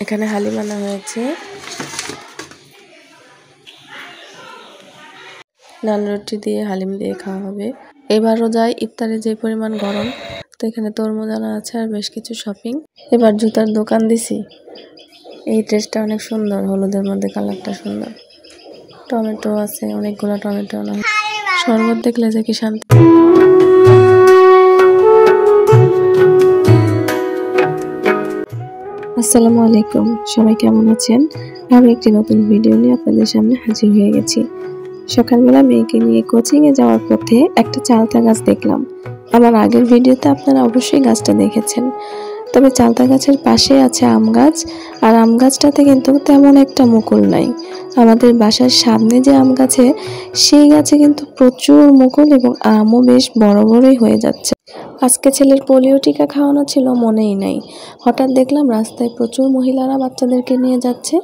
এখানে হালিম আনা হয়েছে, নান রুটি দিয়ে হালিম দিয়ে খাওয়া হবে। এবারও যাই ইফতারে যে পরিমাণ গরম, তো এখানে তরমুজ আনা আছে আর বেশ কিছু শপিং। এবার জুতার দোকান দিছি। এই ড্রেসটা অনেক সুন্দর, হলুদের মধ্যে কালারটা সুন্দর। টমেটো আছে, অনেকগুলো টমেটো আনা। শরবত দেখলে যে কি শান্তি। আসসালামু আলাইকুম, সবাই কেমন আছেন? আরও একটি নতুন ভিডিও নিয়ে আপনাদের সামনে হাজির হয়ে গেছি। সকালবেলা মেয়েকে নিয়ে কোচিংয়ে যাওয়ার পথে একটা চালতা গাছ দেখলাম। আমার আগের ভিডিওতে আপনারা অবশ্যই গাছটা দেখেছেন। তবে চালতা গাছের পাশে আছে আম গাছ, আর আম গাছটাতে কিন্তু তেমন একটা মুকুল নাই। আমাদের বাসার সামনে যে আম গাছে, সেই গাছে কিন্তু প্রচুর মুকুল এবং আমও বেশ বড় বড়ই হয়ে যাচ্ছে। আজকে ছেলের পোলিও টিকা খাওয়ানো ছিল, মনেই নাই। হঠাৎ দেখলাম রাস্তায় প্রচুর মহিলারা বাচ্চাদেরকে নিয়ে যাচ্ছে।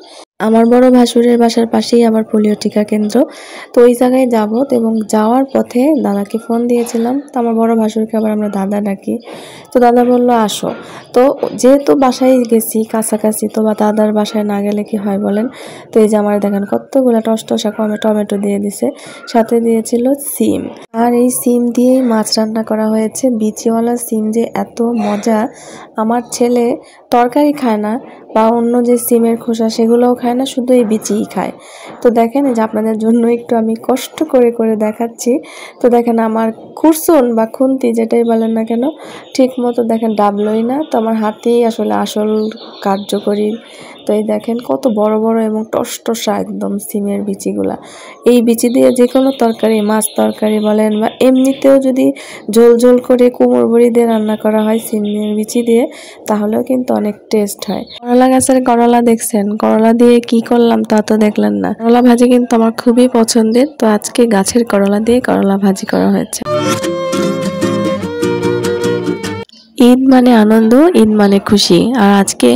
আমার বড় ভাসুরের বাসার পাশেই আবার পোলিও টিকা কেন্দ্র, তো ওই জায়গায় যাব। এবং যাওয়ার পথে দাদাকে ফোন দিয়েছিলাম, তো আমার বড় ভাসুরকে আবার আমরা দাদা ডাকি। তো দাদা বললো আসো। তো যেহেতু বাসায় গেছি কাছাকাছি, তো বা দাদার বাসায় না গেলে কি হয় বলেন। তো এই যে আমার দেখেন কতগুলো টসটসা টমেটো দিয়ে দিছে, সাথে দিয়েছিল সিম। আর এই সিম দিয়েই মাছ রান্না করা হয়েছে। বিচিওয়ালা সিম যে এত মজা, আমার ছেলে তরকারি খায় না বা অন্য যে সিমের খোসা সেগুলোও খায় না, শুধু এই বিচিই খায়। তো দেখেন এই যে আপনাদের জন্য একটু আমি কষ্ট করে করে দেখাচ্ছি। তো দেখেন আমার খুরসুন বা খুন্তি যেটাই বলেন না কেন, ঠিক মতো দেখেন ডাবলোই না। তো আমার হাতেই আসলে আসল কার্যকরী। তো এই দেখেন কত বড় বড় এবং টসটসা একদম সিমের বিচিগুলা। এই বিচি দিয়ে যে কোনো তরকারি, মাছ তরকারি বলেন বা এমনিতেও যদি ঝোল ঝোল করে কুমড়ো বড়ি দিয়ে রান্না করা হয় সিমের বিচি দিয়ে, তাহলেও কিন্তু অনেক টেস্ট হয়। করলা গাছের করলা দেখছেন, করলা দিয়ে কি করলাম তা তো দেখলেন না। করলা ভাজি কিন্তু আমার খুবই পছন্দের, তো আজকে গাছের করলা দিয়ে করলা ভাজি করা হয়েছে। ঈদ মানে আনন্দ, ঈদ মানে খুশি। আর আজকে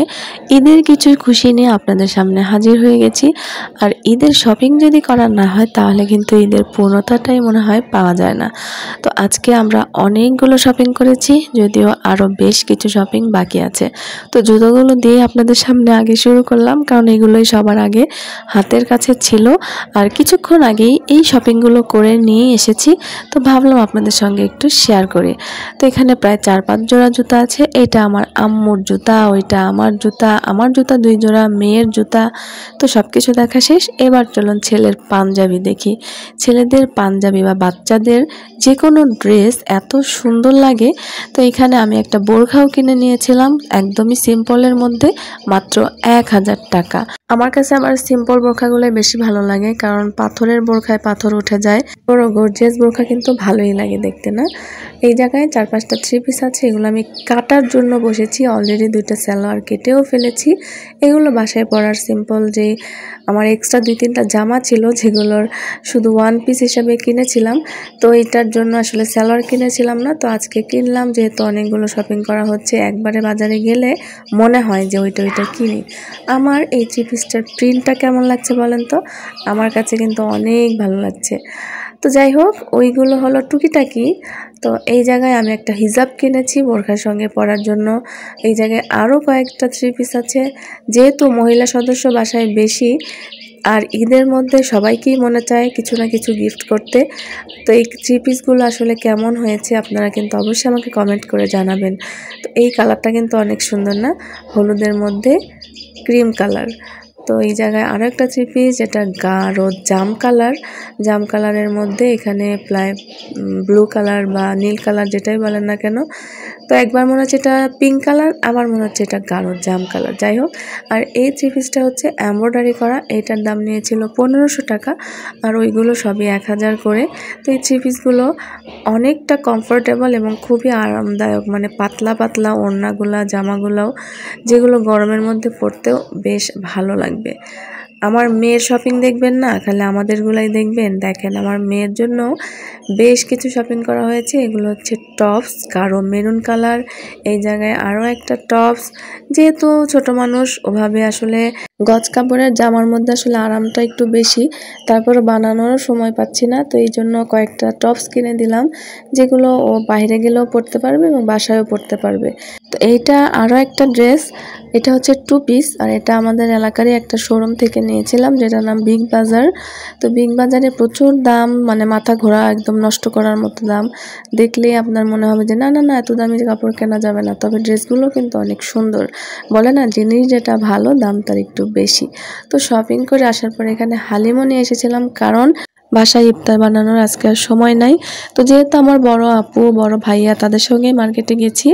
ঈদের কিছু খুশি নিয়ে আপনাদের সামনে হাজির হয়ে গেছি। আর ঈদের শপিং যদি করা না হয় তাহলে কিন্তু ঈদের পূর্ণতাটাই মনে হয় পাওয়া যায় না। তো আজকে আমরা অনেকগুলো শপিং করেছি, যদিও আরও বেশ কিছু শপিং বাকি আছে। তো জুতোগুলো দিয়ে আপনাদের সামনে আগে শুরু করলাম, কারণ এগুলোই সবার আগে হাতের কাছে ছিল। আর কিছুক্ষণ আগেই এই শপিংগুলো করে নিয়ে এসেছি, তো ভাবলাম আপনাদের সঙ্গে একটু শেয়ার করি। তো এখানে প্রায় 4-5 জোড়া জুতা আছে। এটা আমার আম্মুর জুতা, ওইটা আমার জুতা, আমার জুতা 2 জোড়া, মেয়ের জুতা। তো সব কিছু দেখা শেষ। এবার চলুন ছেলের পাঞ্জাবি দেখি। ছেলেদের পাঞ্জাবি বা বাচ্চাদের যে কোনো ড্রেস এত সুন্দর লাগে। তো এখানে আমি একটা বোরখাও কিনে নিয়েছিলাম, একদমই সিম্পলের মধ্যে, মাত্র 1000 টাকা। আমার কাছে আবার সিম্পল বোরখাগুলোই বেশি ভালো লাগে, কারণ পাথরের বোরখায় পাথর উঠে যায়। বড় গর্জিয়াস বোরখা কিন্তু ভালোই লাগে দেখতে, না? এই জায়গায় 4-5টা 3 পিস আছে, এগুলো আমি কাটার জন্য বসেছি। অলরেডি 2টা সালোয়ার কেটেও ফেলেছি। এগুলো বাসায় পরার সিম্পল, যে আমার এক্সট্রা 2-3টা জামা ছিল যেগুলোর শুধু 1 পিস হিসাবে কিনেছিলাম। তো এটার জন্য আসলে সালোয়ার কিনেছিলাম না, তো আজকে কিনলাম। যেহেতু অনেকগুলো শপিং করা হচ্ছে, একবারে বাজারে গেলে মনে হয় যে ওইটা কিনি। আমার এই 3 পিসটার প্রিন্টটা কেমন লাগছে বলেন তো? আমার কাছে কিন্তু অনেক ভালো লাগছে। তো যাই হোক, ওইগুলো হলো টুকিটাকি। তো এই জায়গায় আমি একটা হিজাব কিনেছি বোরখার সঙ্গে পরার জন্য। এই জায়গায় আরও কয়েকটা 3 পিস আছে। যেহেতু মহিলা সদস্য বাসায় বেশি, আর ঈদের মধ্যে সবাইকেই মনে চায় কিছু না কিছু গিফট করতে। তো এই 3 পিসগুলো আসলে কেমন হয়েছে আপনারা কিন্তু অবশ্যই আমাকে কমেন্ট করে জানাবেন। তো এই কালারটা কিন্তু অনেক সুন্দর, না? হলুদের মধ্যে ক্রিম কালার। তো এই জায়গায় আরও একটা 3 পিস, যেটা গাঢ় জাম কালারের মধ্যে এখানে প্রায় ব্লু কালার বা নীল কালার যেটাই বলেন না কেন। তো একবার মনে হচ্ছে এটা পিঙ্ক কালার, আবার মনে হচ্ছে এটা গাঢ় জাম কালার। যাই হোক, আর এই 3 পিসটা হচ্ছে এমব্রয়ডারি করা। এটার দাম নিয়েছিল 1500 টাকা, আর ওইগুলো সবই 1000 করে। তো এই 3 পিসগুলো অনেকটা কমফোর্টেবল এবং খুবই আরামদায়ক, মানে পাতলা পাতলা ওড়নাগুলা, জামাগুলাও, যেগুলো গরমের মধ্যে পরতেও বেশ ভালো লাগবে। আমার মেয়ের শপিং দেখবেন না, খালি আমাদেরগুলাই দেখবেন। দেখেন আমার মেয়ের জন্য বেশ কিছু শপিং করা হয়েছে। এগুলো হচ্ছে টপস, গাঢ় মেরুন কালার। এই জায়গায় আরও একটা টপস। যেহেতু ছোট মানুষ, ওভাবে আসলে গজ কাপড়ের জামার মধ্যে আসলে আরামটা একটু বেশি, তারপরে বানানোরও সময় পাচ্ছি না, তো এই জন্য কয়েকটা টপস কিনে দিলাম যেগুলো ও বাইরে গেলেও পরতে পারবে এবং বাসায়ও পরতে পারবে। তো এইটা আরও একটা ড্রেস, এটা হচ্ছে 2 পিস, আর এটা আমাদের এলাকারই একটা শোরুম থেকে নিয়েছিলাম যেটার নাম বিগ বাজার। তো বিগ বাজারে প্রচুর দাম, মানে মাথা ঘোরা, একদম নষ্ট করার মতো দাম। দেখলেই আপনার মনে হবে যে না না না, এত দামি কাপড় কেনা যাবে না। তবে ড্রেসগুলো কিন্তু অনেক সুন্দর, বলে না জিনিস যেটা ভালো দাম তার একটু বেশি। তো শপিং করে আসার পর এখানে হালিমও নিয়ে এসেছিলাম, কারণ বাসায় ইফতার বানানোর আজকে আর সময় নাই। তো যেহেতু আমার বড় আপু বড় ভাইয়া তাদের সঙ্গেই মার্কেটে গেছি,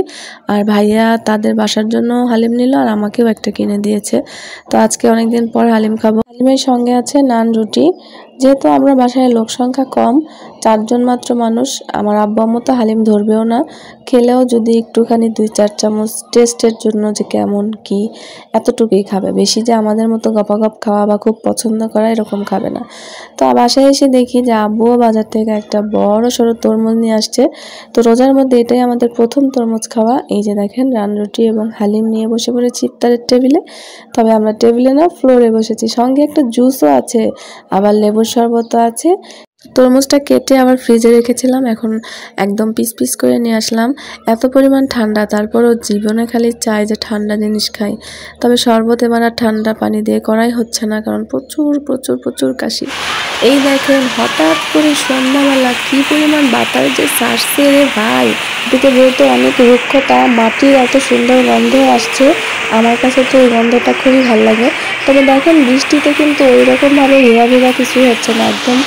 আর ভাইয়া তাদের বাসার জন্য হালিম নিল আর আমাকেও একটা কিনে দিয়েছে। তো আজকে অনেকদিন পর হালিম খাবো। হালিমের সঙ্গে আছে নান রুটি। যেহেতু আমরা বাসায় লোক সংখ্যা কম, 4 জন মাত্র মানুষ, আমার আব্বু আম্মু তো হালিম ধরবেও না, খেলেও যদি একটুখানি 2-4 চামচ টেস্টের জন্য যে কেমন কি এতটুকুই খাবে, বেশি যে আমাদের মতো গপাগপ খাওয়া বা খুব পছন্দ করা এরকম খাবে না। তো বাসায় এসে দেখি যে আব্বুও বাজার থেকে একটা বড় সড়ো তরমুজ নিয়ে আসছে। তো রোজার মধ্যে এটাই আমাদের প্রথম তরমুজ খাওয়া। এই যে দেখেন রান রুটি এবং হালিম নিয়ে বসে পড়েছি ইফতারের টেবিলে। তবে আমরা টেবিলে না, ফ্লোরে বসেছি, সঙ্গে একটা জুসও আছে, আবার লেবুর শরবতও আছে। তরমুজটা কেটে আবার ফ্রিজে রেখেছিলাম, এখন একদম পিস পিস করে নিয়ে আসলাম। এত পরিমাণ ঠান্ডা, তারপরও জীবনে খালি চাই যে ঠান্ডা জিনিস খাই। তবে শরবত এবার আর ঠান্ডা পানি দিয়ে করাই হচ্ছে না, কারণ প্রচুর প্রচুর প্রচুর কাশি। এই দেখেন হঠাৎ করে সন্ধ্যাবেলা কি পরিমাণ বাতাস যে ছাড়ছে রে ভাই। এদিকে যেহেতু অনেক রুক্ষতা, মাটির এত সুন্দর গন্ধ আসছে, আমার কাছে তো এই গন্ধটা খুবই ভালো লাগে। তবে দেখেন বৃষ্টিতে কিন্তু ওইরকমভাবে ভিজা ভিজা কিছুই হচ্ছে না। একদম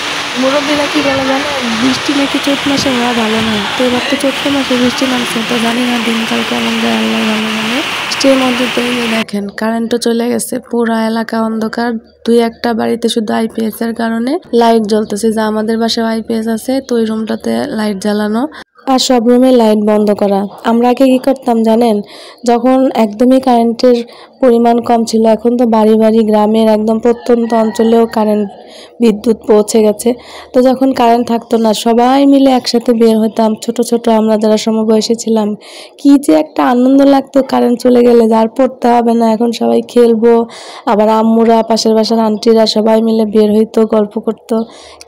মুরব্বীরা কি বলে জানে, বৃষ্টি নাকি চৈত মাসে হওয়া ভালো নয়। তো এবার তো চৈত্র মাসে বৃষ্টি নামছে, তো জানি না দিনকাল কেমন যায়, আল্লাহ ভালো জানে। বৃষ্টির মধ্যে তো এই দেখেন কারেন্টও চলে গেছে, পুরা এলাকা অন্ধকার। 2-1টা বাড়িতে শুধু আইপিএস এর কারণে লাইট জ্বলতেছে, যে আমাদের বাসায় আইপিএস আছে, তো ওই রুমটাতে লাইট জ্বালানো আর সব রুমে লাইট বন্ধ করা। আমরা আগে কি করতাম জানেন, যখন একদমই কারেন্টের পরিমাণ কম ছিল, এখন তো বাড়ি বাড়ি গ্রামের একদম প্রত্যন্ত অঞ্চলেও কারেন্ট বিদ্যুৎ পৌঁছে গেছে। তো যখন কারেন্ট থাকতো না, সবাই মিলে একসাথে বের হতাম, ছোট ছোট আমরা যারা সমবয়সী ছিলাম, কি যে একটা আনন্দ লাগতো কারেন্ট চলে গেলে, যার পড়তে হবে না, এখন সবাই খেলবো। আবার আম্মুরা, পাশের বাসার আন্টিরা সবাই মিলে বের হইতো, গল্প করতো,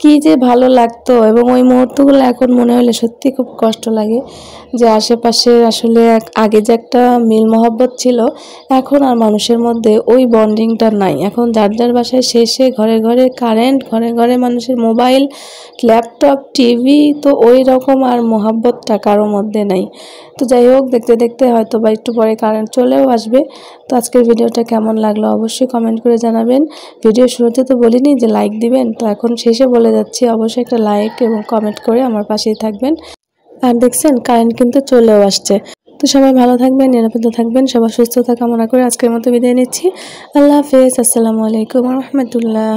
কি যে ভালো লাগতো। এবং ওই মুহূর্তগুলো এখন মনে হলে সত্যি খুব কষ্ট লাগে, যে আশেপাশে আসলে আগে যে একটা মিল মহব্বত ছিল, এখন আর মানুষের মধ্যে ওই বন্ডিংটা নাই। এখন যার যার বাসায় শেষে ঘরে ঘরে কারেন্ট, ঘরে ঘরে মানুষের মোবাইল, ল্যাপটপ, টিভি, তো ওই রকম আর মহব্বতটা কারো মধ্যে নাই। তো যাই হোক, দেখতে দেখতে হয়তো বা একটু পরে কারেন্ট চলেও আসবে। তো আজকের ভিডিওটা কেমন লাগলো অবশ্যই কমেন্ট করে জানাবেন। ভিডিও শুরুতে তো বলিনি যে লাইক দিবেন, তো এখন শেষে বলে যাচ্ছি, অবশ্যই একটা লাইক এবং কমেন্ট করে আমার পাশেই থাকবেন। আর দেখছেন কারেন্ট কিন্তু চলেও আসছে। তো সবাই ভালো থাকবেন, নিরাপদে থাকবেন, সবার সুস্থতা কামনা করে আজকের মতো বিদায় নিচ্ছি। আল্লাহ হাফেজ, আসসালামু আলাইকুম ওয়া রাহমাতুল্লাহ।